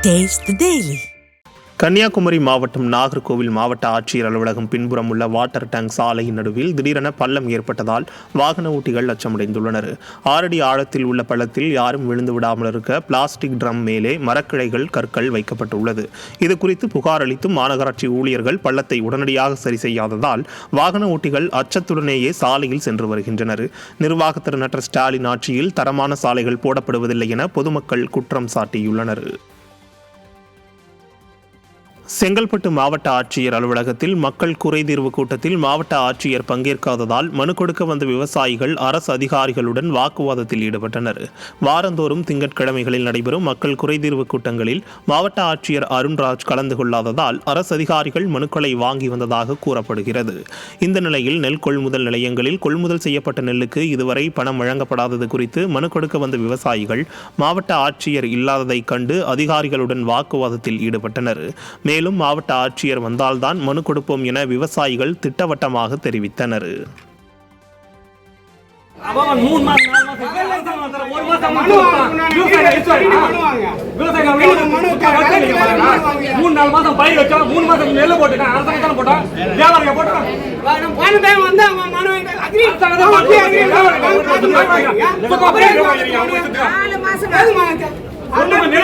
Taste the Daily. Kanyakumari மாவட்டம் நாகர்கோவில் மாவட்ட ஆட்சியர் அலுவலகம் பின்புறம் உள்ள வாட்டர் டேங்க் சாலையின் நடுவில் திடீரென பள்ளம் ஏற்பட்டதால் வாகன ஓட்டிகள் அச்சமடைந்துள்ளனர். 6 அடி ஆழத்தில் உள்ள பள்ளத்தில் யாரும் விழுந்து விடாமல் இருக்க பிளாஸ்டிக் ட்ரம் மேலே மரக்கிளைகள் கற்கள் வைக்கப்பட்டுள்ளது. இது குறித்து புகார் அளித்தும் மாநகராட்சி ஊழியர்கள் பள்ளத்தை உடனடியாக சரி செய்யாததால் வாகன ஓட்டிகள் அச்சத்துடனேயே சாலையில் சென்று வருகின்றனர். நிர்வாக திறனற்ற ஸ்டாலின் ஆட்சியில் தரமான சாலைகள் போடப்படுவதில்லை என பொதுமக்கள் குற்றம் சாட்டியுள்ளனர். செங்கல்பட்டு மாவட்ட ஆட்சியர் அலுவலகத்தில் மக்கள் குறைதீர்வு கூட்டத்தில் மாவட்ட ஆட்சியர் பங்கேற்காததால் மனு கொடுக்க வந்த விவசாயிகள் அரசு அதிகாரிகளுடன் வாக்குவாதத்தில் ஈடுபட்டனர். வாரந்தோறும் திங்கட்கிழமைகளில் நடைபெறும் மக்கள் குறைதீர்வு கூட்டங்களில் மாவட்ட ஆட்சியர் அருண்ராஜ் கலந்து கொள்ளாததால் அரசு அதிகாரிகள் மனுக்களை வாங்கி வந்ததாக கூறப்படுகிறது. இந்த நிலையில் நெல் கொள்முதல் நிலையங்களில் கொள்முதல் செய்யப்பட்ட நெல்லுக்கு இதுவரை பணம் வழங்கப்படாதது குறித்து மனு கொடுக்க வந்த விவசாயிகள் மாவட்ட ஆட்சியர் இல்லாததை கண்டு அதிகாரிகளுடன் வாக்குவாதத்தில் ஈடுபட்டனர். மேலும் மாவட்ட ஆட்சியர் வந்தால்தான் மனு கொடுப்போம் என விவசாயிகள் திட்டவட்டமாக தெரிவித்தனர். ஒண்ணுமே